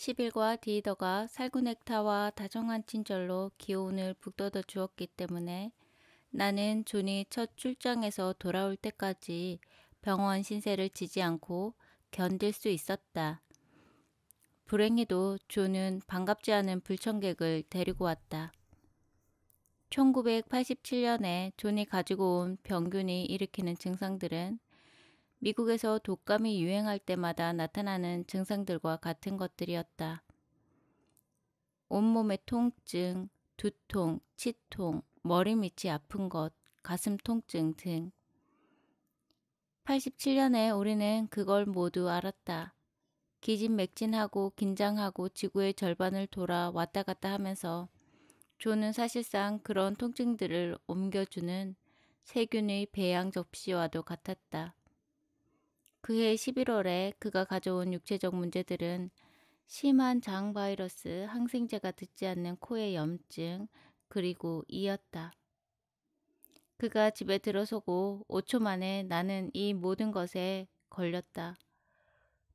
10일과 디더가 살구넥타와 다정한 친절로 기온을 북돋워 주었기 때문에 나는 존이 첫 출장에서 돌아올 때까지 병원 신세를 지지 않고 견딜 수 있었다. 불행히도 존은 반갑지 않은 불청객을 데리고 왔다. 1987년에 존이 가지고 온 병균이 일으키는 증상들은 미국에서 독감이 유행할 때마다 나타나는 증상들과 같은 것들이었다. 온몸의 통증, 두통, 치통, 머리 밑이 아픈 것, 가슴 통증 등. 87년에 우리는 그걸 모두 알았다. 기진맥진하고 긴장하고 지구의 절반을 돌아 왔다 갔다 하면서 존은 사실상 그런 통증들을 옮겨주는 세균의 배양 접시와도 같았다. 그해 11월에 그가 가져온 육체적 문제들은 심한 장 바이러스, 항생제가 듣지 않는 코의 염증, 그리고 이였다. 그가 집에 들어서고 5초 만에 나는 이 모든 것에 걸렸다.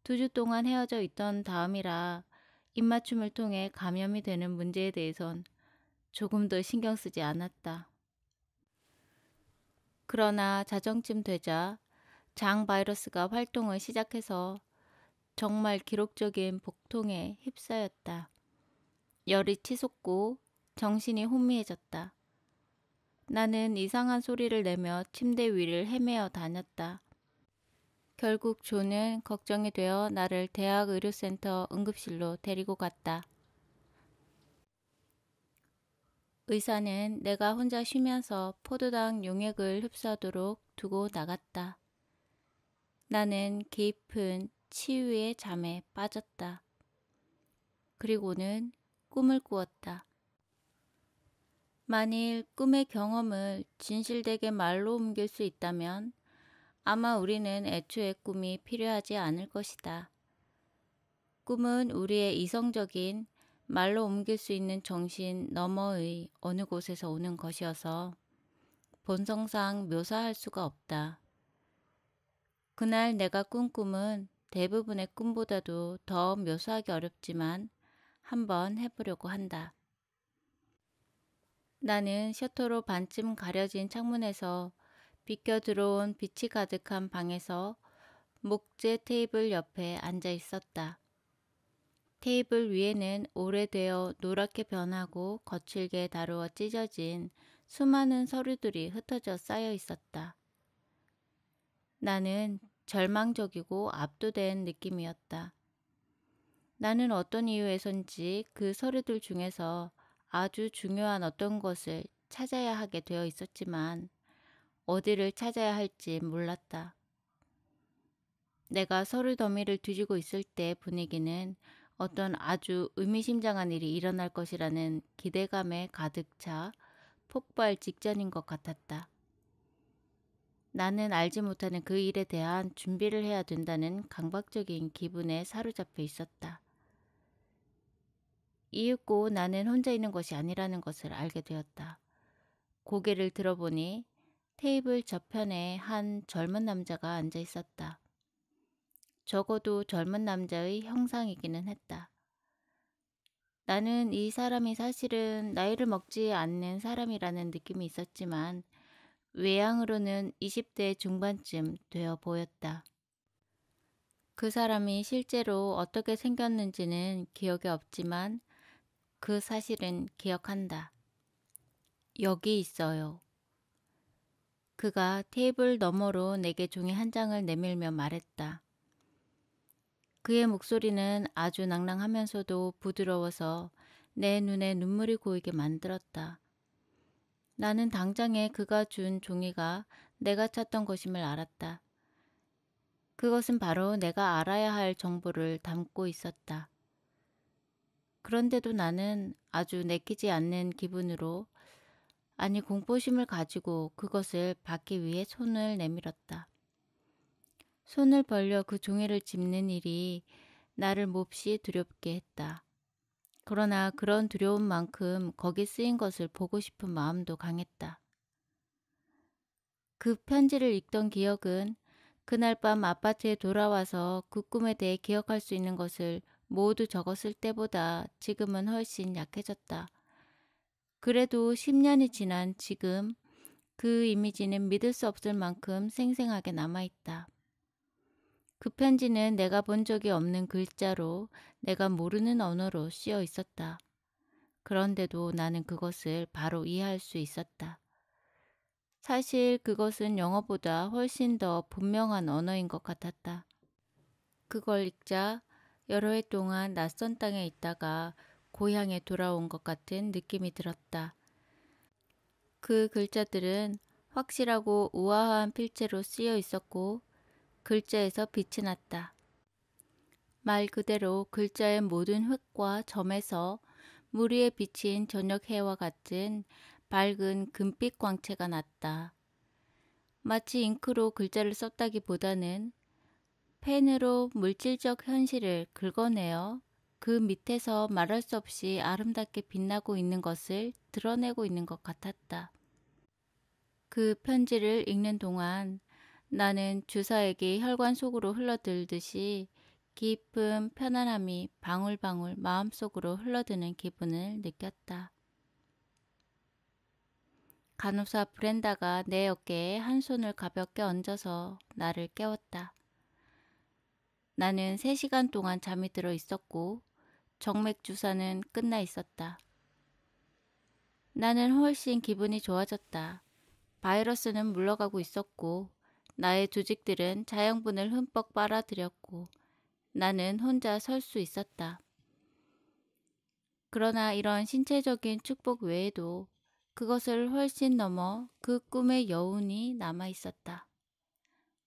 2주 동안 헤어져 있던 다음이라 입맞춤을 통해 감염이 되는 문제에 대해선 조금 더 신경 쓰지 않았다. 그러나 자정쯤 되자 장 바이러스가 활동을 시작해서 정말 기록적인 복통에 휩싸였다. 열이 치솟고 정신이 혼미해졌다. 나는 이상한 소리를 내며 침대 위를 헤매어 다녔다. 결국 존은 걱정이 되어 나를 대학의료센터 응급실로 데리고 갔다. 의사는 내가 혼자 쉬면서 포도당 용액을 흡수하도록 두고 나갔다. 나는 깊은 치유의 잠에 빠졌다. 그리고는 꿈을 꾸었다. 만일 꿈의 경험을 진실되게 말로 옮길 수 있다면 아마 우리는 애초에 꿈이 필요하지 않을 것이다. 꿈은 우리의 이성적인 말로 옮길 수 있는 정신 너머의 어느 곳에서 오는 것이어서 본성상 묘사할 수가 없다. 그날 내가 꾼 꿈은 대부분의 꿈보다도 더 묘사하기 어렵지만 한번 해보려고 한다. 나는 셔터로 반쯤 가려진 창문에서 비껴 들어온 빛이 가득한 방에서 목재 테이블 옆에 앉아 있었다. 테이블 위에는 오래되어 노랗게 변하고 거칠게 다루어 찢어진 수많은 서류들이 흩어져 쌓여 있었다. 나는 절망적이고 압도된 느낌이었다. 나는 어떤 이유에선지 그 서류들 중에서 아주 중요한 어떤 것을 찾아야 하게 되어 있었지만 어디를 찾아야 할지 몰랐다. 내가 서류 더미를 뒤지고 있을 때 분위기는 어떤 아주 의미심장한 일이 일어날 것이라는 기대감에 가득 차 폭발 직전인 것 같았다. 나는 알지 못하는 그 일에 대한 준비를 해야 된다는 강박적인 기분에 사로잡혀 있었다. 이윽고 나는 혼자 있는 것이 아니라는 것을 알게 되었다. 고개를 들어보니 테이블 저편에 한 젊은 남자가 앉아 있었다. 적어도 젊은 남자의 형상이기는 했다. 나는 이 사람이 사실은 나이를 먹지 않는 사람이라는 느낌이 있었지만 외양으로는 20대 중반쯤 되어 보였다. 그 사람이 실제로 어떻게 생겼는지는 기억이 없지만 그 사실은 기억한다. 여기 있어요. 그가 테이블 너머로 내게 종이 한 장을 내밀며 말했다. 그의 목소리는 아주 낭랑하면서도 부드러워서 내 눈에 눈물이 고이게 만들었다. 나는 당장에 그가 준 종이가 내가 찾던 것임을 알았다. 그것은 바로 내가 알아야 할 정보를 담고 있었다. 그런데도 나는 아주 내키지 않는 기분으로, 아니 공포심을 가지고 그것을 받기 위해 손을 내밀었다. 손을 벌려 그 종이를 짚는 일이 나를 몹시 두렵게 했다. 그러나 그런 두려움만큼 거기 쓰인 것을 보고 싶은 마음도 강했다. 그 편지를 읽던 기억은 그날 밤 아파트에 돌아와서 그 꿈에 대해 기억할 수 있는 것을 모두 적었을 때보다 지금은 훨씬 약해졌다. 그래도 10년이 지난 지금 그 이미지는 믿을 수 없을 만큼 생생하게 남아있다. 그 편지는 내가 본 적이 없는 글자로 내가 모르는 언어로 쓰여 있었다. 그런데도 나는 그것을 바로 이해할 수 있었다. 사실 그것은 영어보다 훨씬 더 분명한 언어인 것 같았다. 그걸 읽자 여러 해 동안 낯선 땅에 있다가 고향에 돌아온 것 같은 느낌이 들었다. 그 글자들은 확실하고 우아한 필체로 쓰여 있었고 글자에서 빛이 났다. 말 그대로 글자의 모든 획과 점에서 물 위에 비친 저녁 해와 같은 밝은 금빛 광채가 났다. 마치 잉크로 글자를 썼다기보다는 펜으로 물질적 현실을 긁어내어 그 밑에서 말할 수 없이 아름답게 빛나고 있는 것을 드러내고 있는 것 같았다. 그 편지를 읽는 동안 나는 주사액이 혈관 속으로 흘러들듯이 깊은 편안함이 방울방울 마음속으로 흘러드는 기분을 느꼈다. 간호사 브렌다가 내 어깨에 한 손을 가볍게 얹어서 나를 깨웠다. 나는 3시간 동안 잠이 들어 있었고 정맥 주사는 끝나 있었다. 나는 훨씬 기분이 좋아졌다. 바이러스는 물러가고 있었고 나의 조직들은 자양분을 흠뻑 빨아들였고 나는 혼자 설 수 있었다. 그러나 이런 신체적인 축복 외에도 그것을 훨씬 넘어 그 꿈의 여운이 남아 있었다.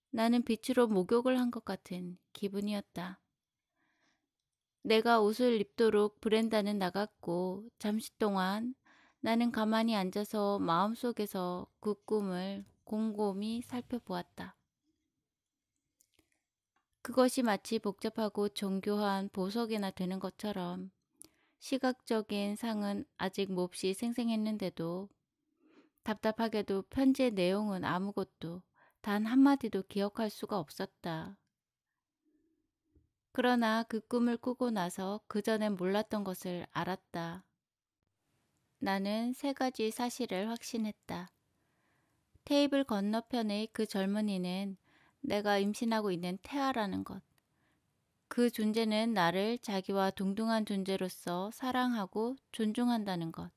나는 빛으로 목욕을 한 것 같은 기분이었다. 내가 옷을 입도록 브렌다는 나갔고 잠시 동안 나는 가만히 앉아서 마음속에서 그 꿈을 곰곰이 살펴보았다. 그것이 마치 복잡하고 정교한 보석이나 되는 것처럼 시각적인 상은 아직 몹시 생생했는데도 답답하게도 편지의 내용은 아무것도 단 한마디도 기억할 수가 없었다. 그러나 그 꿈을 꾸고 나서 그전엔 몰랐던 것을 알았다. 나는 3가지 사실을 확신했다. 테이블 건너편의 그 젊은이는 내가 임신하고 있는 태아라는 것. 그 존재는 나를 자기와 동등한 존재로서 사랑하고 존중한다는 것.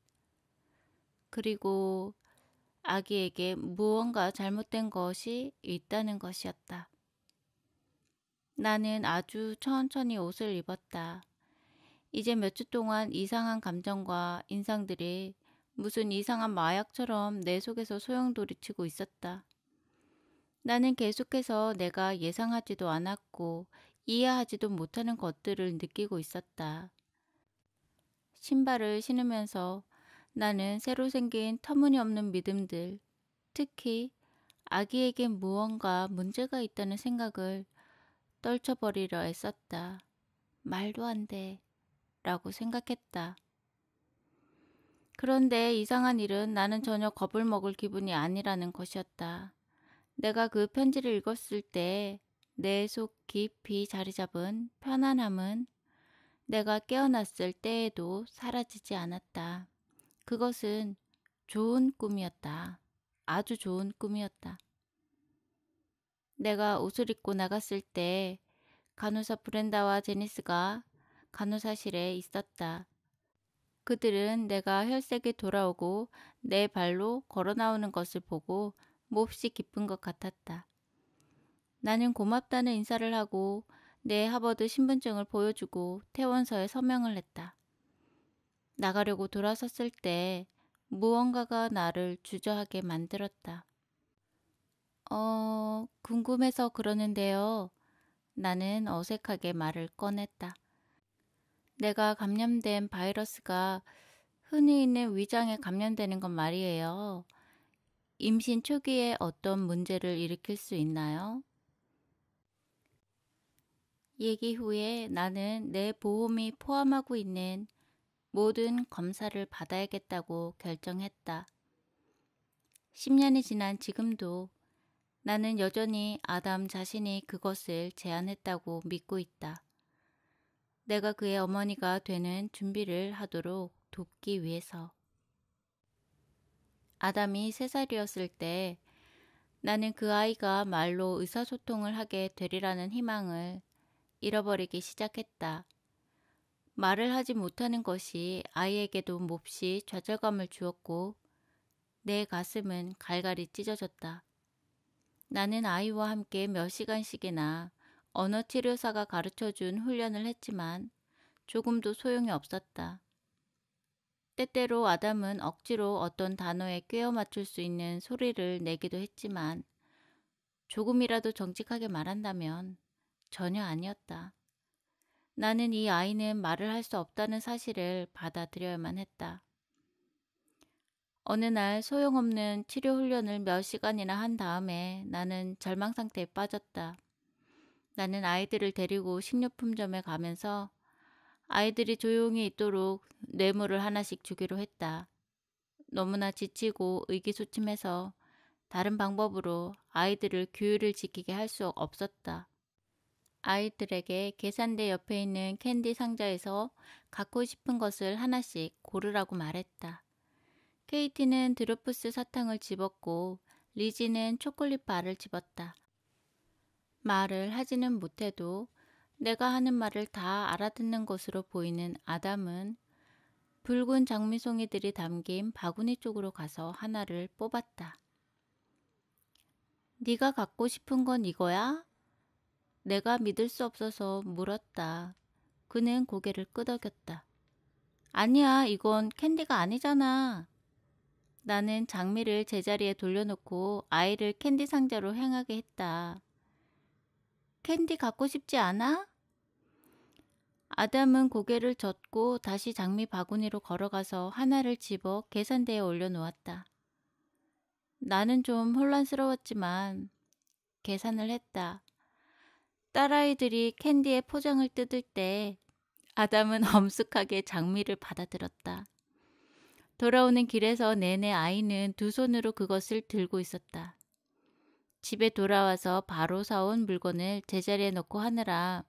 그리고 아기에게 무언가 잘못된 것이 있다는 것이었다. 나는 아주 천천히 옷을 입었다. 이제 몇 주 동안 이상한 감정과 인상들이 무슨 이상한 마약처럼 내 속에서 소용돌이치고 있었다. 나는 계속해서 내가 예상하지도 않았고 이해하지도 못하는 것들을 느끼고 있었다. 신발을 신으면서 나는 새로 생긴 터무니없는 믿음들, 특히 아기에게 무언가 문제가 있다는 생각을 떨쳐버리려 애썼다. 말도 안 돼. 라고 생각했다. 그런데 이상한 일은 나는 전혀 겁을 먹을 기분이 아니라는 것이었다. 내가 그 편지를 읽었을 때 내 속 깊이 자리 잡은 편안함은 내가 깨어났을 때에도 사라지지 않았다. 그것은 좋은 꿈이었다. 아주 좋은 꿈이었다. 내가 옷을 입고 나갔을 때 간호사 브렌다와 제니스가 간호사실에 있었다. 그들은 내가 혈색이 돌아오고 내 발로 걸어 나오는 것을 보고 몹시 기쁜 것 같았다. 나는 고맙다는 인사를 하고 내 하버드 신분증을 보여주고 퇴원서에 서명을 했다. 나가려고 돌아섰을 때 무언가가 나를 주저하게 만들었다. 궁금해서 그러는데요. 나는 어색하게 말을 꺼냈다. 내가 감염된 바이러스가 흔히 있는 위장에 감염되는 건 말이에요. 임신 초기에 어떤 문제를 일으킬 수 있나요? 얘기 후에 나는 내 보험이 포함하고 있는 모든 검사를 받아야겠다고 결정했다. 10년이 지난 지금도 나는 여전히 아담 자신이 그것을 제안했다고 믿고 있다. 내가 그의 어머니가 되는 준비를 하도록 돕기 위해서. 아담이 3살이었을 때 나는 그 아이가 말로 의사소통을 하게 되리라는 희망을 잃어버리기 시작했다. 말을 하지 못하는 것이 아이에게도 몹시 좌절감을 주었고 내 가슴은 갈갈이 찢어졌다. 나는 아이와 함께 몇 시간씩이나 언어치료사가 가르쳐준 훈련을 했지만 조금도 소용이 없었다. 때때로 아담은 억지로 어떤 단어에 꿰어 맞출 수 있는 소리를 내기도 했지만 조금이라도 정직하게 말한다면 전혀 아니었다. 나는 이 아이는 말을 할 수 없다는 사실을 받아들여야만 했다. 어느 날 소용없는 치료 훈련을 몇 시간이나 한 다음에 나는 절망 상태에 빠졌다. 나는 아이들을 데리고 식료품점에 가면서 아이들이 조용히 있도록 뇌물을 하나씩 주기로 했다. 너무나 지치고 의기소침해서 다른 방법으로 아이들을 규율을 지키게 할 수 없었다. 아이들에게 계산대 옆에 있는 캔디 상자에서 갖고 싶은 것을 하나씩 고르라고 말했다. 케이티는 드루프스 사탕을 집었고 리지는 초콜릿 바를 집었다. 말을 하지는 못해도 내가 하는 말을 다 알아듣는 것으로 보이는 아담은 붉은 장미송이들이 담긴 바구니 쪽으로 가서 하나를 뽑았다. 네가 갖고 싶은 건 이거야? 내가 믿을 수 없어서 물었다. 그는 고개를 끄덕였다. 아니야, 이건 캔디가 아니잖아. 나는 장미를 제자리에 돌려놓고 아이를 캔디 상자로 향하게 했다. 캔디 갖고 싶지 않아? 아담은 고개를 젓고 다시 장미 바구니로 걸어가서 하나를 집어 계산대에 올려놓았다. 나는 좀 혼란스러웠지만 계산을 했다. 딸아이들이 캔디의 포장을 뜯을 때 아담은 엄숙하게 장미를 받아들었다. 돌아오는 길에서 내내 아이는 두 손으로 그것을 들고 있었다. 집에 돌아와서 바로 사온 물건을 제자리에 놓고 하느라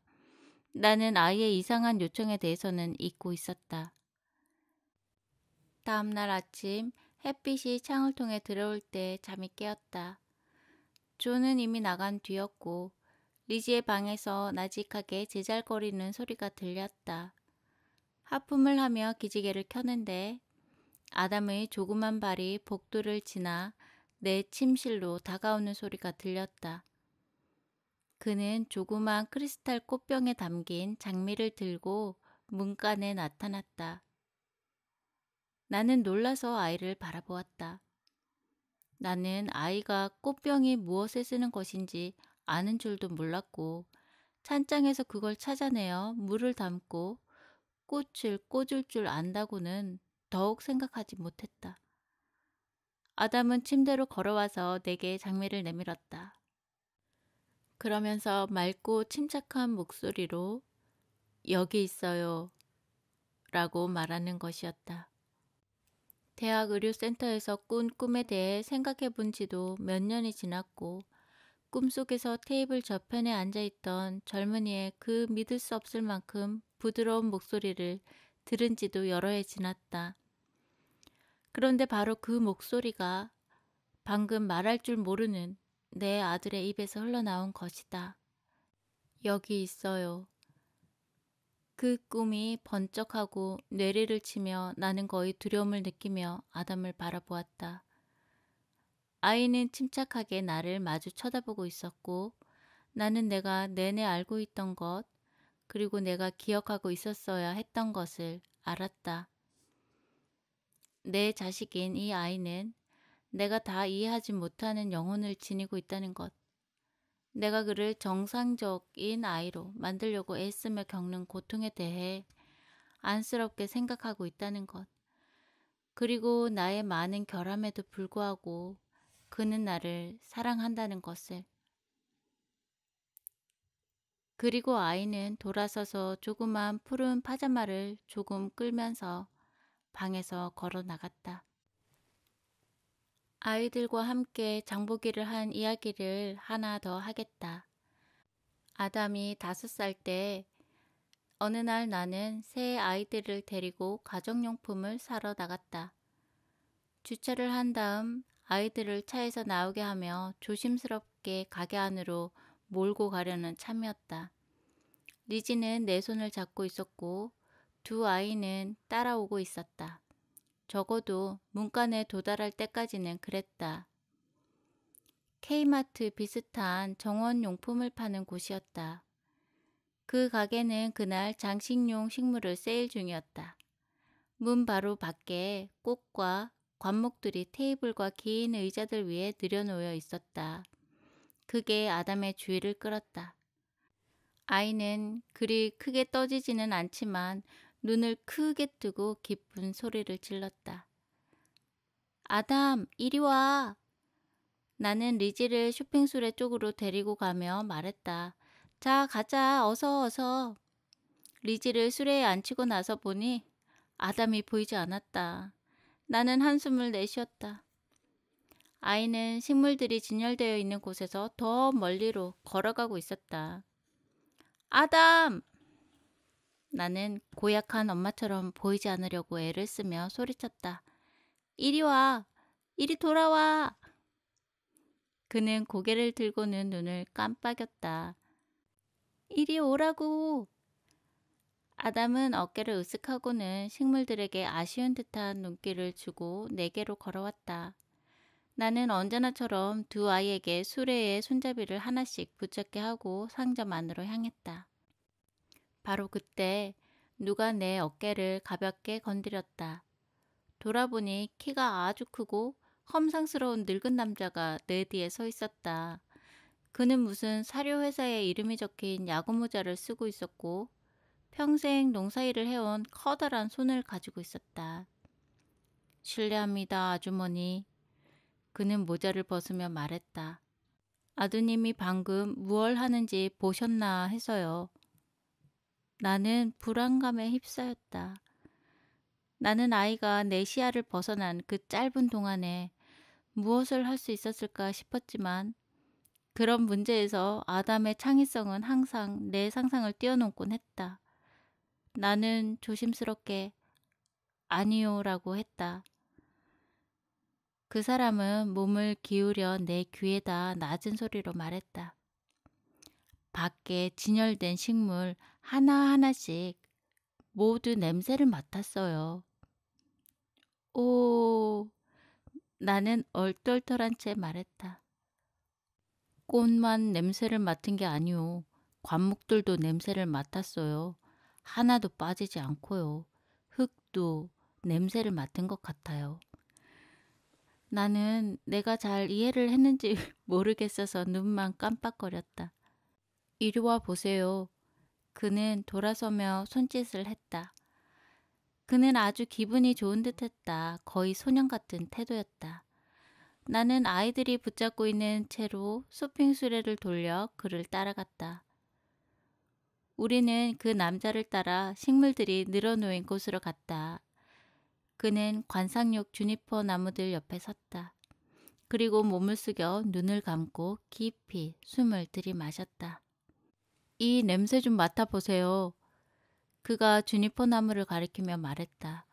나는 아이의 이상한 요청에 대해서는 잊고 있었다. 다음 날 아침 햇빛이 창을 통해 들어올 때 잠이 깨었다. 조는 이미 나간 뒤였고 리지의 방에서 나직하게 제잘거리는 소리가 들렸다. 하품을 하며 기지개를 켜는데 아담의 조그만 발이 복도를 지나 내 침실로 다가오는 소리가 들렸다. 그는 조그만 크리스탈 꽃병에 담긴 장미를 들고 문간에 나타났다. 나는 놀라서 아이를 바라보았다. 나는 아이가 꽃병이 무엇에 쓰는 것인지 아는 줄도 몰랐고 찬장에서 그걸 찾아내어 물을 담고 꽃을 꽂을 줄 안다고는 더욱 생각하지 못했다. 아담은 침대로 걸어와서 내게 장미를 내밀었다. 그러면서 맑고 침착한 목소리로 여기 있어요 라고 말하는 것이었다. 대학 의료센터에서 꾼 꿈에 대해 생각해 본 지도 몇 년이 지났고 꿈속에서 테이블 저편에 앉아있던 젊은이의 그 믿을 수 없을 만큼 부드러운 목소리를 들은 지도 여러 해 지났다. 그런데 바로 그 목소리가 방금 말할 줄 모르는 내 아들의 입에서 흘러나온 것이다. 여기 있어요. 그 꿈이 번쩍하고 뇌리를 치며 나는 거의 두려움을 느끼며 아담을 바라보았다. 아이는 침착하게 나를 마주 쳐다보고 있었고 나는 내가 내내 알고 있던 것 그리고 내가 기억하고 있었어야 했던 것을 알았다. 내 자식인 이 아이는 내가 다 이해하지 못하는 영혼을 지니고 있다는 것. 내가 그를 정상적인 아이로 만들려고 애쓰며 겪는 고통에 대해 안쓰럽게 생각하고 있다는 것. 그리고 나의 많은 결함에도 불구하고 그는 나를 사랑한다는 것을. 그리고 아이는 돌아서서 조그만 푸른 파자마를 조금 끌면서 방에서 걸어 나갔다. 아이들과 함께 장보기를 한 이야기를 하나 더 하겠다. 아담이 5살 때 어느 날 나는 새 아이들을 데리고 가정용품을 사러 나갔다. 주차를 한 다음 아이들을 차에서 나오게 하며 조심스럽게 가게 안으로 몰고 가려는 참이었다. 리지는 내 손을 잡고 있었고 두 아이는 따라오고 있었다. 적어도 문간에 도달할 때까지는 그랬다. K마트 비슷한 정원용품을 파는 곳이었다. 그 가게는 그날 장식용 식물을 세일 중이었다. 문 바로 밖에 꽃과 관목들이 테이블과 긴 의자들 위에 늘여놓여 있었다. 그게 아담의 주의를 끌었다. 아이는 그리 크게 떠지지는 않지만 눈을 크게 뜨고 기쁜 소리를 질렀다. 아담, 이리 와! 나는 리지를 쇼핑수레 쪽으로 데리고 가며 말했다. 자, 가자. 어서 어서. 리지를 수레에 앉히고 나서 보니 아담이 보이지 않았다. 나는 한숨을 내쉬었다. 아이는 식물들이 진열되어 있는 곳에서 더 멀리로 걸어가고 있었다. 아담! 나는 고약한 엄마처럼 보이지 않으려고 애를 쓰며 소리쳤다. 이리 와! 이리 돌아와! 그는 고개를 들고는 눈을 깜빡였다. 이리 오라고! 아담은 어깨를 으쓱하고는 식물들에게 아쉬운 듯한 눈길을 주고 내게로 걸어왔다. 나는 언제나처럼 두 아이에게 수레에 손잡이를 하나씩 붙잡게 하고 상점 안으로 향했다. 바로 그때 누가 내 어깨를 가볍게 건드렸다. 돌아보니 키가 아주 크고 험상스러운 늙은 남자가 내 뒤에 서 있었다. 그는 무슨 사료회사의 이름이 적힌 야구모자를 쓰고 있었고 평생 농사일을 해온 커다란 손을 가지고 있었다. 실례합니다, 아주머니. 그는 모자를 벗으며 말했다. 아드님이 방금 무얼 하는지 보셨나 해서요. 나는 불안감에 휩싸였다. 나는 아이가 내 시야를 벗어난 그 짧은 동안에 무엇을 할 수 있었을까 싶었지만 그런 문제에서 아담의 창의성은 항상 내 상상을 뛰어넘곤 했다. 나는 조심스럽게 아니요라고 했다. 그 사람은 몸을 기울여 내 귀에다 낮은 소리로 말했다. 밖에 진열된 식물 하나하나씩 모두 냄새를 맡았어요. 오, 나는 얼떨떨한 채 말했다. 꽃만 냄새를 맡은 게 아니오. 관목들도 냄새를 맡았어요. 하나도 빠지지 않고요. 흙도 냄새를 맡은 것 같아요. 나는 내가 잘 이해를 했는지 모르겠어서 눈만 깜빡거렸다. 이리 와 보세요. 그는 돌아서며 손짓을 했다. 그는 아주 기분이 좋은 듯했다. 거의 소년 같은 태도였다. 나는 아이들이 붙잡고 있는 채로 쇼핑 수레를 돌려 그를 따라갔다. 우리는 그 남자를 따라 식물들이 늘어놓인 곳으로 갔다. 그는 관상용 주니퍼 나무들 옆에 섰다. 그리고 몸을 숙여 눈을 감고 깊이 숨을 들이마셨다. 이 냄새 좀 맡아보세요. 그가 주니퍼 나무를 가리키며 말했다.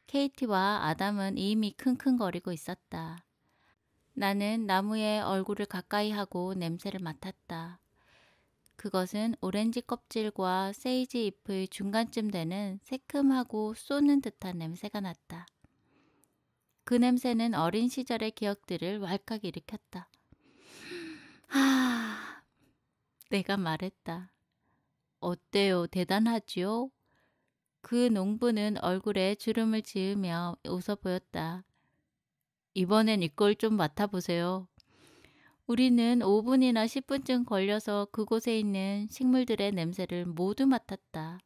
케이티와 아담은 이미 킁킁거리고 있었다. 나는 나무에 얼굴을 가까이 하고 냄새를 맡았다. 그것은 오렌지 껍질과 세이지 잎의 중간쯤 되는 새큼하고 쏘는 듯한 냄새가 났다. 그 냄새는 어린 시절의 기억들을 왈칵 일으켰다. 하... 내가 말했다. 어때요? 대단하지요? 그 농부는 얼굴에 주름을 지으며 웃어 보였다. 이번엔 이걸 좀 맡아보세요. 우리는 5분이나 10분쯤 걸려서 그곳에 있는 식물들의 냄새를 모두 맡았다.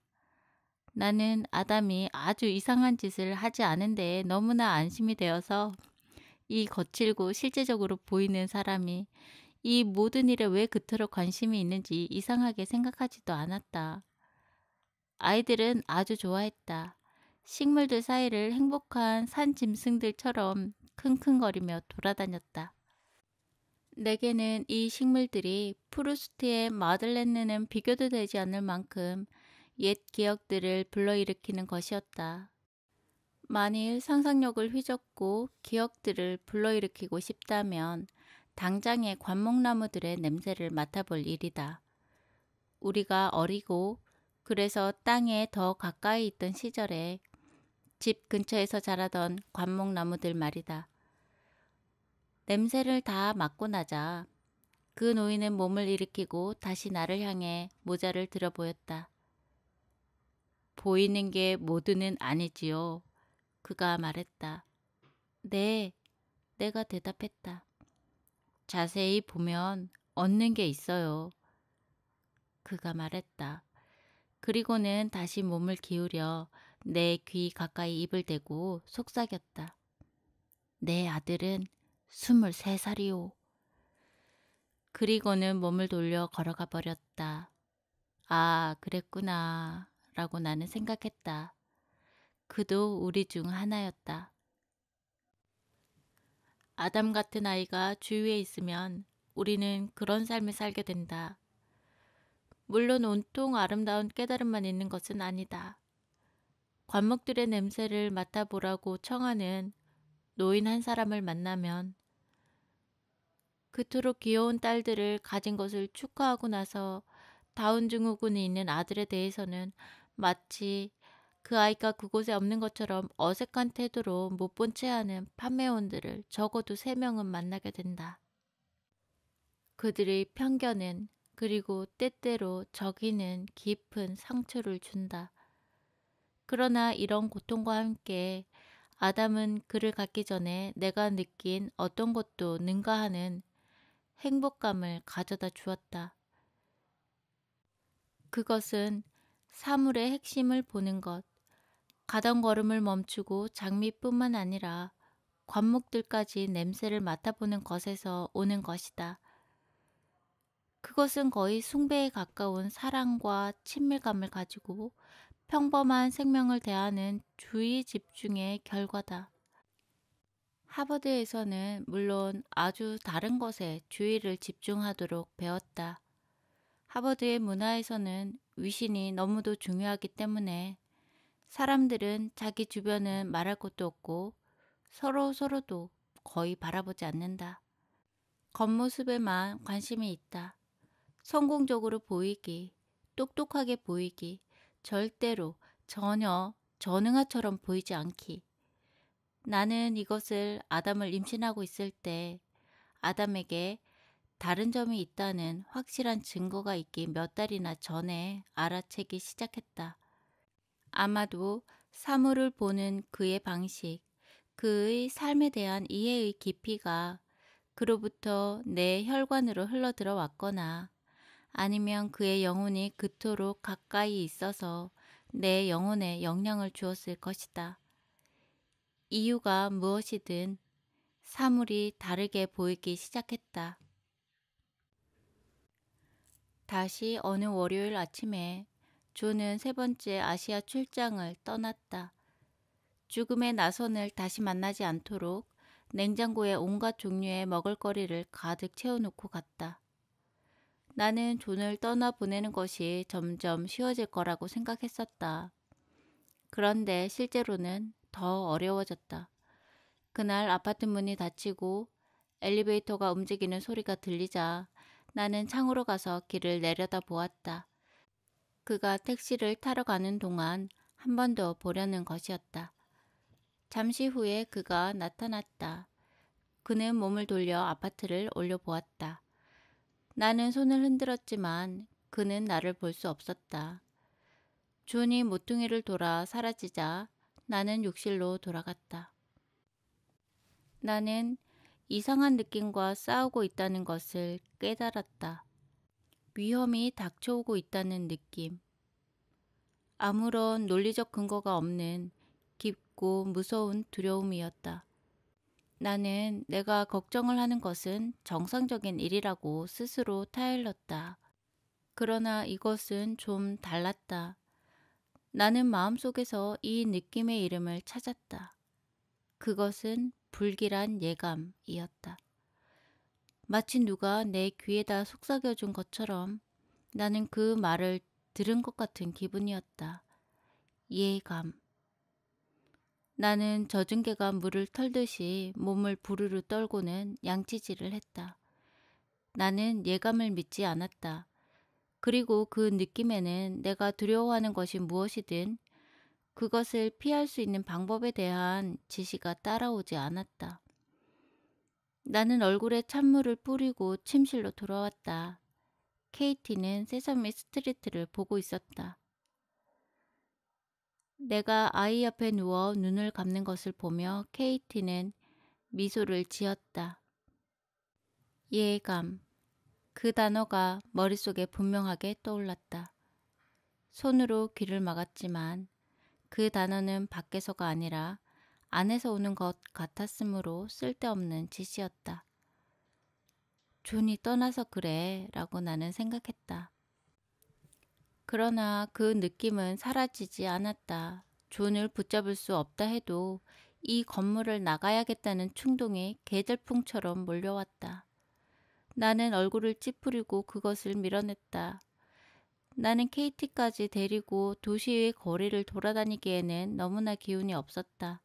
나는 아담이 아주 이상한 짓을 하지 않은 데에 너무나 안심이 되어서 이 거칠고 실제적으로 보이는 사람이 이 모든 일에 왜 그토록 관심이 있는지 이상하게 생각하지도 않았다. 아이들은 아주 좋아했다. 식물들 사이를 행복한 산 짐승들처럼 킁킁거리며 돌아다녔다. 내게는 이 식물들이 프루스트의 마들렌느는 비교도 되지 않을 만큼 옛 기억들을 불러일으키는 것이었다. 만일 상상력을 휘젓고 기억들을 불러일으키고 싶다면 당장의 관목나무들의 냄새를 맡아볼 일이다. 우리가 어리고 그래서 땅에 더 가까이 있던 시절에 집 근처에서 자라던 관목나무들 말이다. 냄새를 다 맡고 나자 그 노인은 몸을 일으키고 다시 나를 향해 모자를 들어 보였다. 보이는 게 모두는 아니지요. 그가 말했다. 네, 내가 대답했다. 자세히 보면 얻는 게 있어요. 그가 말했다. 그리고는 다시 몸을 기울여 내 귀 가까이 입을 대고 속삭였다. 내 아들은 23살이오. 그리고는 몸을 돌려 걸어가 버렸다. 아, 그랬구나 라고 나는 생각했다. 그도 우리 중 하나였다. 아담 같은 아이가 주위에 있으면 우리는 그런 삶을 살게 된다. 물론 온통 아름다운 깨달음만 있는 것은 아니다. 관목들의 냄새를 맡아보라고 청하는 노인 한 사람을 만나면 그토록 귀여운 딸들을 가진 것을 축하하고 나서 다운 증후군이 있는 아들에 대해서는 마치 그 아이가 그곳에 없는 것처럼 어색한 태도로 못 본 채 하는 판매원들을 적어도 3명은 만나게 된다. 그들의 편견은 그리고 때때로 적이는 깊은 상처를 준다. 그러나 이런 고통과 함께 아담은 그를 갖기 전에 내가 느낀 어떤 것도 능가하는 행복감을 가져다 주었다. 그것은 사물의 핵심을 보는 것, 가던 걸음을 멈추고 장미뿐만 아니라 관목들까지 냄새를 맡아보는 것에서 오는 것이다. 그것은 거의 숭배에 가까운 사랑과 친밀감을 가지고 평범한 생명을 대하는 주의 집중의 결과다. 하버드에서는 물론 아주 다른 것에 주의를 집중하도록 배웠다. 하버드의 문화에서는 위신이 너무도 중요하기 때문에 사람들은 자기 주변은 말할 것도 없고 서로도 거의 바라보지 않는다. 겉모습에만 관심이 있다. 성공적으로 보이기, 똑똑하게 보이기, 절대로 전혀 전응아처럼 보이지 않기. 나는 이것을 아담을 임신하고 있을 때 아담에게 다른 점이 있다는 확실한 증거가 있기 몇 달이나 전에 알아채기 시작했다. 아마도 사물을 보는 그의 방식, 그의 삶에 대한 이해의 깊이가 그로부터 내 혈관으로 흘러들어 왔거나 아니면 그의 영혼이 그토록 가까이 있어서 내 영혼에 영향을 주었을 것이다. 이유가 무엇이든 사물이 다르게 보이기 시작했다. 다시 어느 월요일 아침에 조는 3번째 아시아 출장을 떠났다. 죽음의 나선을 다시 만나지 않도록 냉장고에 온갖 종류의 먹을거리를 가득 채워놓고 갔다. 나는 존을 떠나보내는 것이 점점 쉬워질 거라고 생각했었다. 그런데 실제로는 더 어려워졌다. 그날 아파트 문이 닫히고 엘리베이터가 움직이는 소리가 들리자 나는 창으로 가서 길을 내려다 보았다. 그가 택시를 타러 가는 동안 한 번 더 보려는 것이었다. 잠시 후에 그가 나타났다. 그는 몸을 돌려 아파트를 올려보았다. 나는 손을 흔들었지만 그는 나를 볼 수 없었다. 존이 모퉁이를 돌아 사라지자 나는 욕실로 돌아갔다. 나는 이상한 느낌과 싸우고 있다는 것을 깨달았다. 위험이 닥쳐오고 있다는 느낌. 아무런 논리적 근거가 없는 깊고 무서운 두려움이었다. 나는 내가 걱정을 하는 것은 정상적인 일이라고 스스로 타일렀다. 그러나 이것은 좀 달랐다. 나는 마음속에서 이 느낌의 이름을 찾았다. 그것은 불길한 예감이었다. 마치 누가 내 귀에다 속삭여준 것처럼 나는 그 말을 들은 것 같은 기분이었다. 예감. 나는 젖은 개가 물을 털듯이 몸을 부르르 떨고는 양치질을 했다. 나는 예감을 믿지 않았다. 그리고 그 느낌에는 내가 두려워하는 것이 무엇이든 그것을 피할 수 있는 방법에 대한 지시가 따라오지 않았다. 나는 얼굴에 찬물을 뿌리고 침실로 돌아왔다. 케이티는 세서미 스트리트를 보고 있었다. 내가 아이 옆에 누워 눈을 감는 것을 보며 케이티는 미소를 지었다. 예감. 그 단어가 머릿속에 분명하게 떠올랐다. 손으로 귀를 막았지만 그 단어는 밖에서가 아니라 안에서 오는 것 같았으므로 쓸데없는 짓이었다. 존이 떠나서 그래 라고 나는 생각했다. 그러나 그 느낌은 사라지지 않았다. 존을 붙잡을 수 없다 해도 이 건물을 나가야겠다는 충동이 계절풍처럼 몰려왔다. 나는 얼굴을 찌푸리고 그것을 밀어냈다. 나는 케이티까지 데리고 도시의 거리를 돌아다니기에는 너무나 기운이 없었다.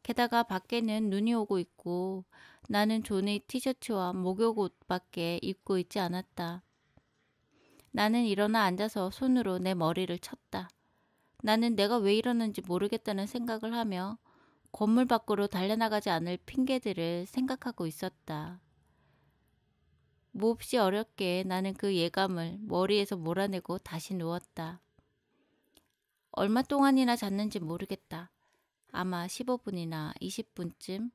게다가 밖에는 눈이 오고 있고 나는 존의 티셔츠와 목욕옷밖에 입고 있지 않았다. 나는 일어나 앉아서 손으로 내 머리를 쳤다. 나는 내가 왜 이러는지 모르겠다는 생각을 하며 건물 밖으로 달려나가지 않을 핑계들을 생각하고 있었다. 몹시 어렵게 나는 그 예감을 머리에서 몰아내고 다시 누웠다. 얼마 동안이나 잤는지 모르겠다. 아마 15분이나 20분쯤.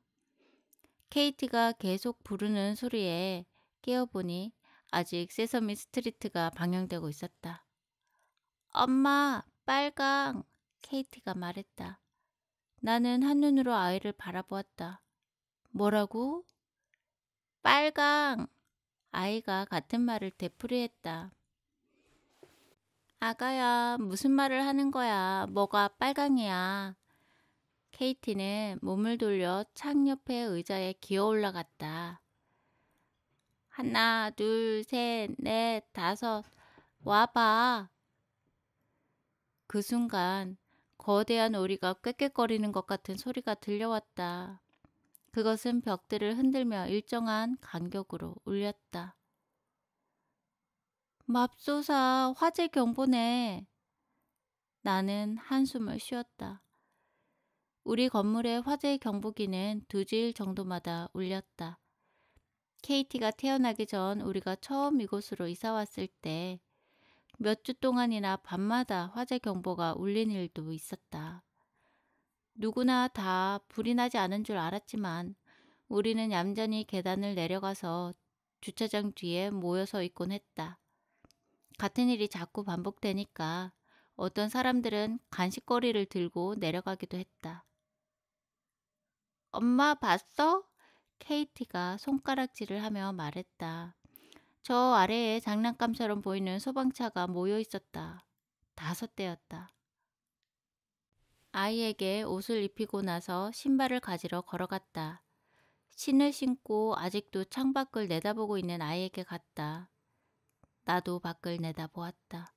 케이티가 계속 부르는 소리에 깨어보니 아직 세서미 스트리트가 방영되고 있었다. 엄마, 빨강! 케이티가 말했다. 나는 한눈으로 아이를 바라보았다. 뭐라고? 빨강! 아이가 같은 말을 되풀이했다. 아가야, 무슨 말을 하는 거야? 뭐가 빨강이야? 케이티는 몸을 돌려 창 옆에 의자에 기어 올라갔다. 하나, 둘, 셋, 넷, 다섯, 와봐. 그 순간 거대한 오리가 꽥꽥거리는 것 같은 소리가 들려왔다. 그것은 벽들을 흔들며 일정한 간격으로 울렸다. 맙소사, 화재 경보네. 나는 한숨을 쉬었다. 우리 건물의 화재 경보기는 2주일 정도마다 울렸다. 케이티가 태어나기 전 우리가 처음 이곳으로 이사 왔을 때 몇 주 동안이나 밤마다 화재 경보가 울린 일도 있었다. 누구나 다 불이 나지 않은 줄 알았지만 우리는 얌전히 계단을 내려가서 주차장 뒤에 모여서 있곤 했다. 같은 일이 자꾸 반복되니까 어떤 사람들은 간식거리를 들고 내려가기도 했다. 엄마 봤어? 케이티가 손가락질을 하며 말했다. 저 아래에 장난감처럼 보이는 소방차가 모여 있었다. 5대였다. 아이에게 옷을 입히고 나서 신발을 가지러 걸어갔다. 신을 신고 아직도 창밖을 내다보고 있는 아이에게 갔다. 나도 밖을 내다보았다.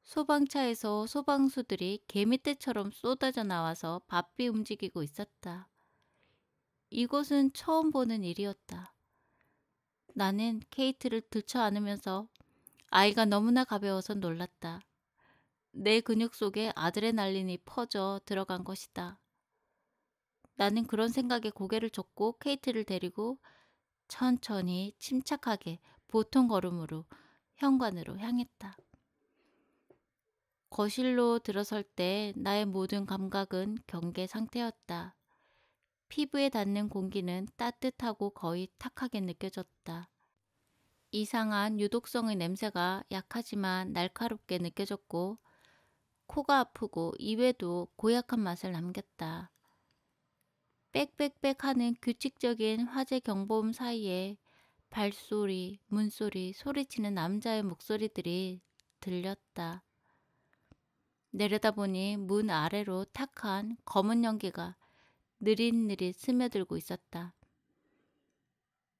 소방차에서 소방수들이 개미떼처럼 쏟아져 나와서 바삐 움직이고 있었다. 이곳은 처음 보는 일이었다. 나는 케이트를 들쳐 안으면서 아이가 너무나 가벼워서 놀랐다. 내 근육 속에 아드레날린이 퍼져 들어간 것이다. 나는 그런 생각에 고개를 젓고 케이트를 데리고 천천히 침착하게 보통 걸음으로 현관으로 향했다. 거실로 들어설 때 나의 모든 감각은 경계 상태였다. 피부에 닿는 공기는 따뜻하고 거의 탁하게 느껴졌다. 이상한 유독성의 냄새가 약하지만 날카롭게 느껴졌고 코가 아프고 입에도 고약한 맛을 남겼다. 빽빽빽 하는 규칙적인 화재 경보음 사이에 발소리, 문소리, 소리치는 남자의 목소리들이 들렸다. 내려다보니 문 아래로 탁한 검은 연기가 느릿느릿 스며들고 있었다.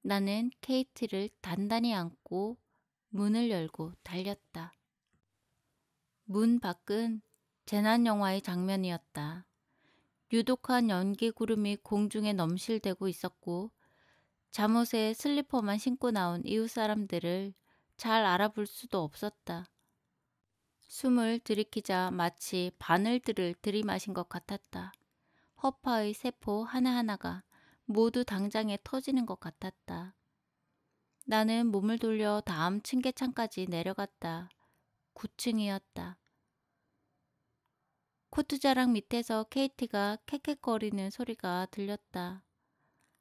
나는 케이티를 단단히 안고 문을 열고 달렸다. 문 밖은 재난영화의 장면이었다. 유독한 연기 구름이 공중에 넘실대고 있었고 잠옷에 슬리퍼만 신고 나온 이웃 사람들을 잘 알아볼 수도 없었다. 숨을 들이키자 마치 바늘들을 들이마신 것 같았다. 허파의 세포 하나하나가 모두 당장에 터지는 것 같았다. 나는 몸을 돌려 다음 층계창까지 내려갔다. 9층이었다. 코트자락 밑에서 케이티가 캑캑거리는 소리가 들렸다.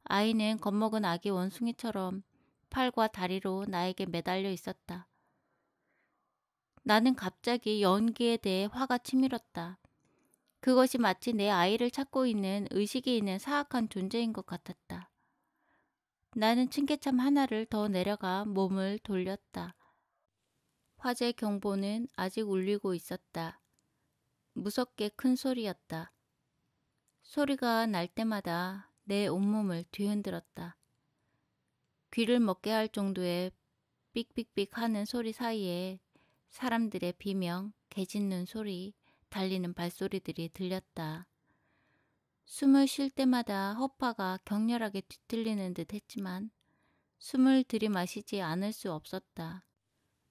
아이는 겁먹은 아기 원숭이처럼 팔과 다리로 나에게 매달려 있었다. 나는 갑자기 연기에 대해 화가 치밀었다. 그것이 마치 내 아이를 찾고 있는 의식이 있는 사악한 존재인 것 같았다. 나는 층계참 하나를 더 내려가 몸을 돌렸다. 화재 경보는 아직 울리고 있었다. 무섭게 큰 소리였다. 소리가 날 때마다 내 온몸을 뒤흔들었다. 귀를 먹게 할 정도의 삑삑삑 하는 소리 사이에 사람들의 비명, 개짖는 소리, 달리는 발소리들이 들렸다. 숨을 쉴 때마다 허파가 격렬하게 뒤틀리는 듯 했지만 숨을 들이마시지 않을 수 없었다.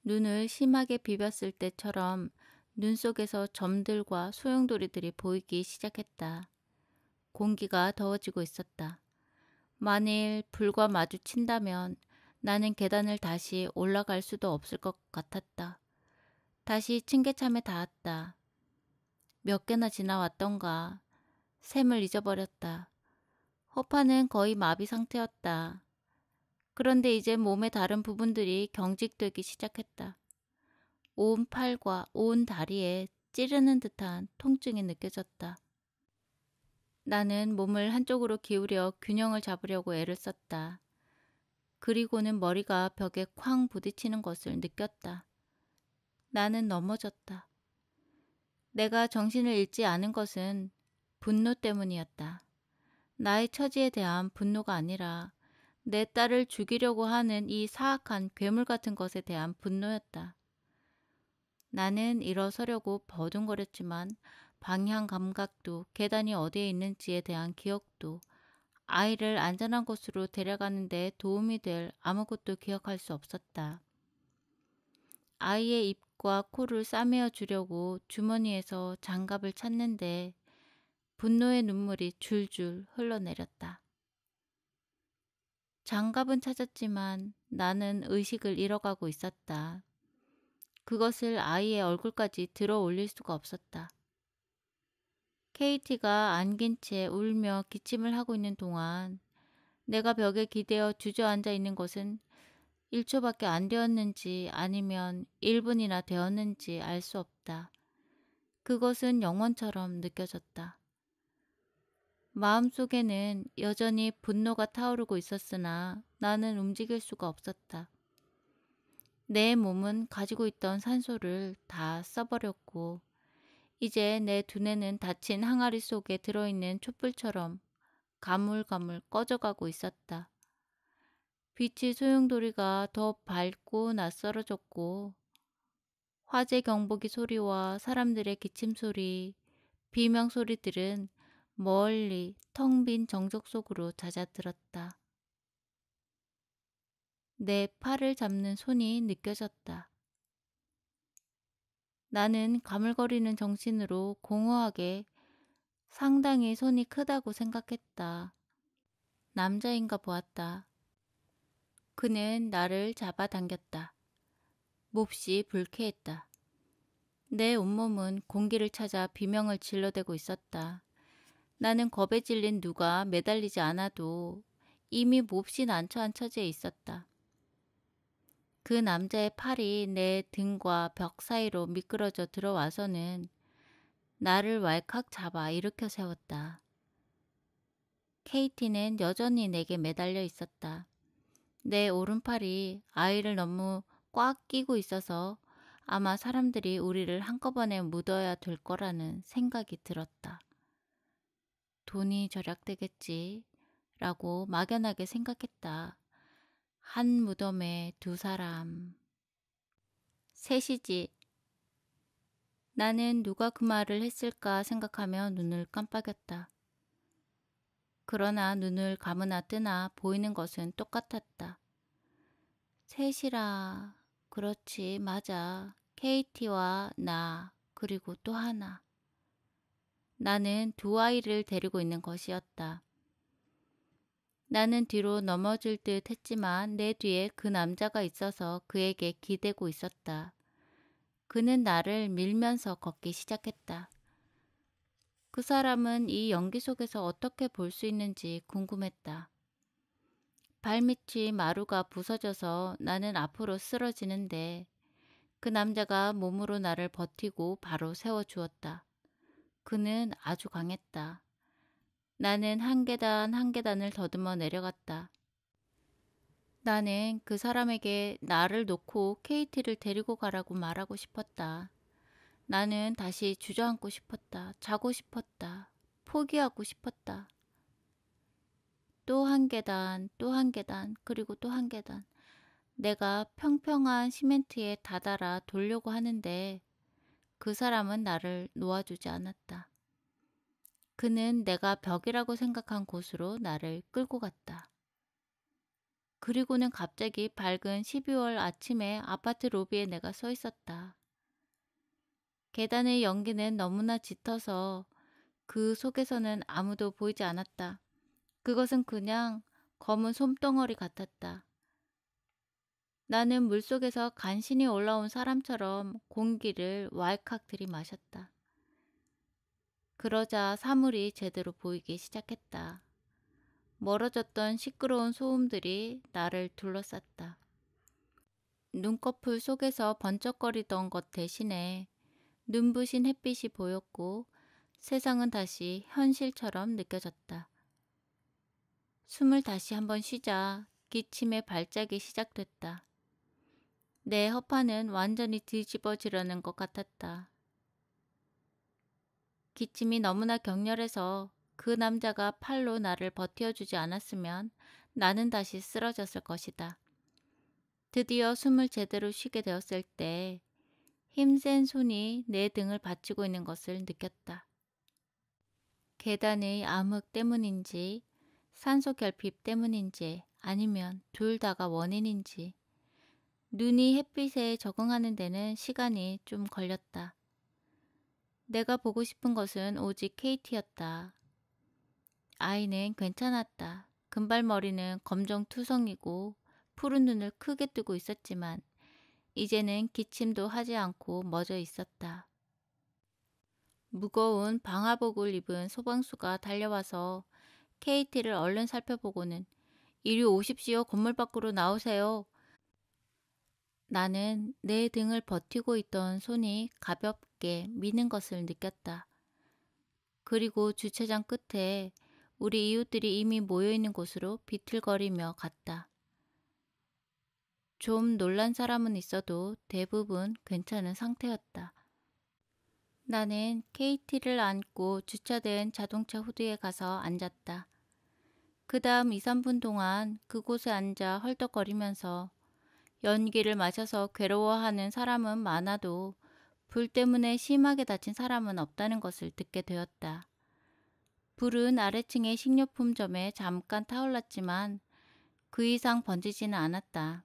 눈을 심하게 비볐을 때처럼 눈 속에서 점들과 소용돌이들이 보이기 시작했다. 공기가 더워지고 있었다. 만일 불과 마주친다면 나는 계단을 다시 올라갈 수도 없을 것 같았다. 다시 층계참에 닿았다. 몇 개나 지나왔던가. 셈을 잊어버렸다. 허파는 거의 마비 상태였다. 그런데 이제 몸의 다른 부분들이 경직되기 시작했다. 온 팔과 온 다리에 찌르는 듯한 통증이 느껴졌다. 나는 몸을 한쪽으로 기울여 균형을 잡으려고 애를 썼다. 그리고는 머리가 벽에 쾅 부딪히는 것을 느꼈다. 나는 넘어졌다. 내가 정신을 잃지 않은 것은 분노 때문이었다. 나의 처지에 대한 분노가 아니라 내 딸을 죽이려고 하는 이 사악한 괴물 같은 것에 대한 분노였다. 나는 일어서려고 버둥거렸지만 방향 감각도 계단이 어디에 있는지에 대한 기억도 아이를 안전한 곳으로 데려가는 데 도움이 될 아무것도 기억할 수 없었다. 아이의 입과 코를 싸매어 주려고 주머니에서 장갑을 찾는데 분노의 눈물이 줄줄 흘러내렸다. 장갑은 찾았지만 나는 의식을 잃어가고 있었다. 그것을 아이의 얼굴까지 들어 올릴 수가 없었다. 케이티가 안긴 채 울며 기침을 하고 있는 동안 내가 벽에 기대어 주저앉아 있는 것은 1초밖에 안 되었는지 아니면 1분이나 되었는지 알 수 없다. 그것은 영원처럼 느껴졌다. 마음속에는 여전히 분노가 타오르고 있었으나 나는 움직일 수가 없었다. 내 몸은 가지고 있던 산소를 다 써버렸고 이제 내 두뇌는 닫힌 항아리 속에 들어있는 촛불처럼 가물가물 꺼져가고 있었다. 빛의 소용돌이가 더 밝고 낯설어졌고 화재 경보기 소리와 사람들의 기침 소리, 비명 소리들은 멀리 텅 빈 정적 속으로 잦아들었다. 내 팔을 잡는 손이 느껴졌다. 나는 가물거리는 정신으로 공허하게 상당히 손이 크다고 생각했다. 남자인가 보았다. 그는 나를 잡아당겼다. 몹시 불쾌했다. 내 온몸은 공기를 찾아 비명을 질러대고 있었다. 나는 겁에 질린 누가 매달리지 않아도 이미 몹시 난처한 처지에 있었다. 그 남자의 팔이 내 등과 벽 사이로 미끄러져 들어와서는 나를 왈칵 잡아 일으켜 세웠다. 케이티는 여전히 내게 매달려 있었다. 내 오른팔이 아이를 너무 꽉 끼고 있어서 아마 사람들이 우리를 한꺼번에 묻어야 될 거라는 생각이 들었다. 돈이 절약되겠지 라고 막연하게 생각했다. 한 무덤에 두 사람. 셋이지. 나는 누가 그 말을 했을까 생각하며 눈을 깜빡였다. 그러나 눈을 감으나 뜨나 보이는 것은 똑같았다. 셋이라. 그렇지, 맞아. KT와 나, 그리고 또 하나. 나는 두 아이를 데리고 있는 것이었다. 나는 뒤로 넘어질 듯 했지만 내 뒤에 그 남자가 있어서 그에게 기대고 있었다. 그는 나를 밀면서 걷기 시작했다. 그 사람은 이 연기 속에서 어떻게 볼 수 있는지 궁금했다. 발밑이 마루가 부서져서 나는 앞으로 쓰러지는데 그 남자가 몸으로 나를 버티고 바로 세워주었다. 그는 아주 강했다. 나는 한 계단 한 계단을 더듬어 내려갔다. 나는 그 사람에게 나를 놓고 KT를 데리고 가라고 말하고 싶었다. 나는 다시 주저앉고 싶었다. 자고 싶었다. 포기하고 싶었다. 또 한 계단, 또 한 계단, 그리고 또 한 계단. 내가 평평한 시멘트에 다다라 돌려고 하는데 그 사람은 나를 놓아주지 않았다. 그는 내가 벽이라고 생각한 곳으로 나를 끌고 갔다. 그리고는 갑자기 밝은 12월 아침에 아파트 로비에 내가 서 있었다. 계단의 연기는 너무나 짙어서 그 속에서는 아무도 보이지 않았다. 그것은 그냥 검은 솜덩어리 같았다. 나는 물속에서 간신히 올라온 사람처럼 공기를 왈칵 들이마셨다. 그러자 사물이 제대로 보이기 시작했다. 멀어졌던 시끄러운 소음들이 나를 둘러쌌다. 눈꺼풀 속에서 번쩍거리던 것 대신에 눈부신 햇빛이 보였고 세상은 다시 현실처럼 느껴졌다. 숨을 다시 한번 쉬자 기침의 발작이 시작됐다. 내 허파는 완전히 뒤집어지려는 것 같았다. 기침이 너무나 격렬해서 그 남자가 팔로 나를 버텨주지 않았으면 나는 다시 쓰러졌을 것이다. 드디어 숨을 제대로 쉬게 되었을 때 힘센 손이 내 등을 받치고 있는 것을 느꼈다. 계단의 암흑 때문인지 산소 결핍 때문인지 아니면 둘 다가 원인인지 눈이 햇빛에 적응하는 데는 시간이 좀 걸렸다. 내가 보고 싶은 것은 오직 KT였다. 아이는 괜찮았다. 금발머리는 검정투성이고 푸른 눈을 크게 뜨고 있었지만 이제는 기침도 하지 않고 멎어 있었다. 무거운 방화복을 입은 소방수가 달려와서 KT를 얼른 살펴보고는 이리 오십시오. 건물 밖으로 나오세요. 나는 내 등을 버티고 있던 손이 가볍게 미는 것을 느꼈다. 그리고 주차장 끝에 우리 이웃들이 이미 모여있는 곳으로 비틀거리며 갔다. 좀 놀란 사람은 있어도 대부분 괜찮은 상태였다. 나는 KT를 안고 주차된 자동차 후드에 가서 앉았다. 그 다음 2, 3분 동안 그곳에 앉아 헐떡거리면서 연기를 마셔서 괴로워하는 사람은 많아도 불 때문에 심하게 다친 사람은 없다는 것을 듣게 되었다. 불은 아래층의 식료품점에 잠깐 타올랐지만 그 이상 번지지는 않았다.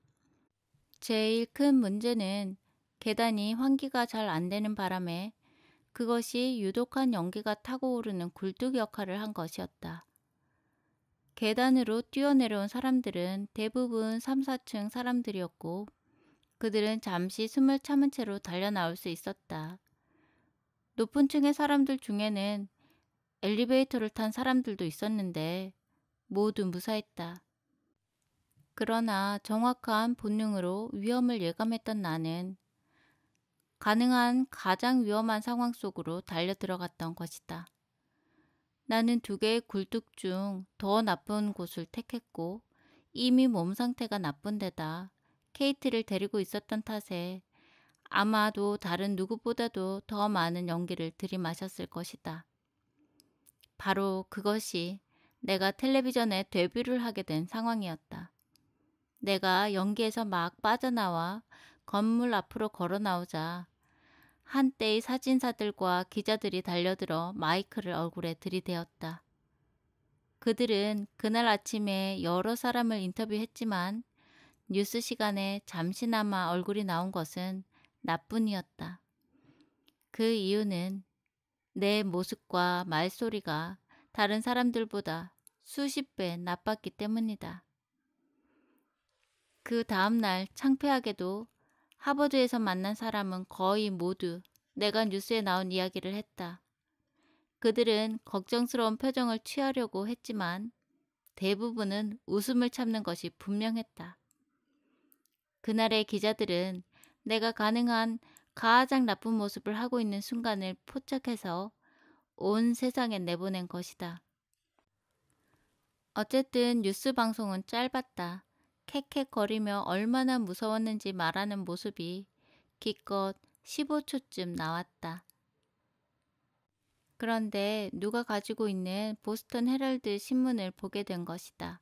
제일 큰 문제는 계단이 환기가 잘 안 되는 바람에 그것이 유독한 연기가 타고 오르는 굴뚝 역할을 한 것이었다. 계단으로 뛰어내려온 사람들은 대부분 3, 4층 사람들이었고 그들은 잠시 숨을 참은 채로 달려나올 수 있었다. 높은 층의 사람들 중에는 엘리베이터를 탄 사람들도 있었는데 모두 무사했다. 그러나 정확한 본능으로 위험을 예감했던 나는 가능한 가장 위험한 상황 속으로 달려 들어갔던 것이다. 나는 두 개의 굴뚝 중 더 나쁜 곳을 택했고 이미 몸 상태가 나쁜 데다 케이트를 데리고 있었던 탓에 아마도 다른 누구보다도 더 많은 연기를 들이마셨을 것이다. 바로 그것이 내가 텔레비전에 데뷔를 하게 된 상황이었다. 내가 연기에서 막 빠져나와 건물 앞으로 걸어 나오자 한때의 사진사들과 기자들이 달려들어 마이크를 얼굴에 들이대었다. 그들은 그날 아침에 여러 사람을 인터뷰했지만 뉴스 시간에 잠시나마 얼굴이 나온 것은 나뿐이었다. 그 이유는 내 모습과 말소리가 다른 사람들보다 수십 배 나빴기 때문이다. 그 다음날 창피하게도 하버드에서 만난 사람은 거의 모두 내가 뉴스에 나온 이야기를 했다. 그들은 걱정스러운 표정을 취하려고 했지만 대부분은 웃음을 참는 것이 분명했다. 그날의 기자들은 내가 가능한 가장 나쁜 모습을 하고 있는 순간을 포착해서 온 세상에 내보낸 것이다. 어쨌든 뉴스 방송은 짧았다. 캑캑거리며 얼마나 무서웠는지 말하는 모습이 기껏 15초쯤 나왔다. 그런데 누가 가지고 있는 보스턴 헤럴드 신문을 보게 된 것이다.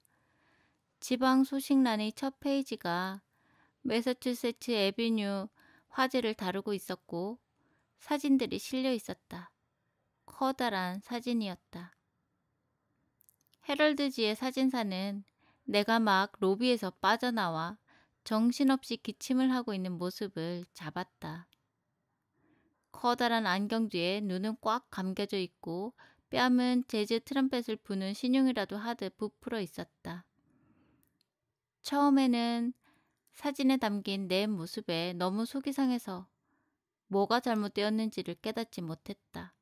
지방 소식란의 첫 페이지가 매사추세츠 애비뉴 화재를 다루고 있었고 사진들이 실려 있었다. 커다란 사진이었다. 헤럴드지의 사진사는 내가 막 로비에서 빠져나와 정신없이 기침을 하고 있는 모습을 잡았다. 커다란 안경 뒤에 눈은 꽉 감겨져 있고 뺨은 재즈 트럼펫을 부는 신용이라도 하듯 부풀어 있었다. 처음에는 사진에 담긴 내 모습에 너무 속이 상해서 뭐가 잘못되었는지를 깨닫지 못했다.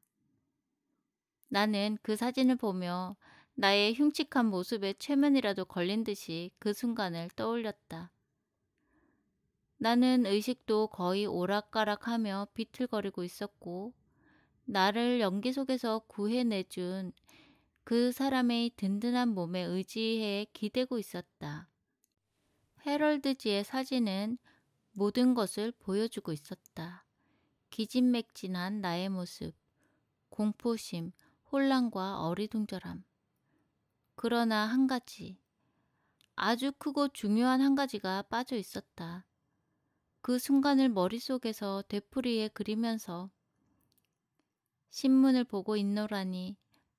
나는 그 사진을 보며 나의 흉측한 모습에 최면이라도 걸린 듯이 그 순간을 떠올렸다. 나는 의식도 거의 오락가락하며 비틀거리고 있었고 나를 연기 속에서 구해내준 그 사람의 든든한 몸에 의지해 기대고 있었다. 헤럴드지의 사진은 모든 것을 보여주고 있었다. 기진맥진한 나의 모습, 공포심, 혼란과 어리둥절함. 그러나 한 가지, 아주 크고 중요한 한 가지가 빠져 있었다. 그 순간을 머릿속에서 되풀이해 그리면서 신문을 보고 있노라니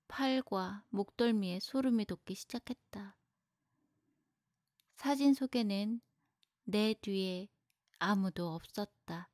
팔과 목덜미에 소름이 돋기 시작했다. 사진 속에는 내 뒤에 아무도 없었다.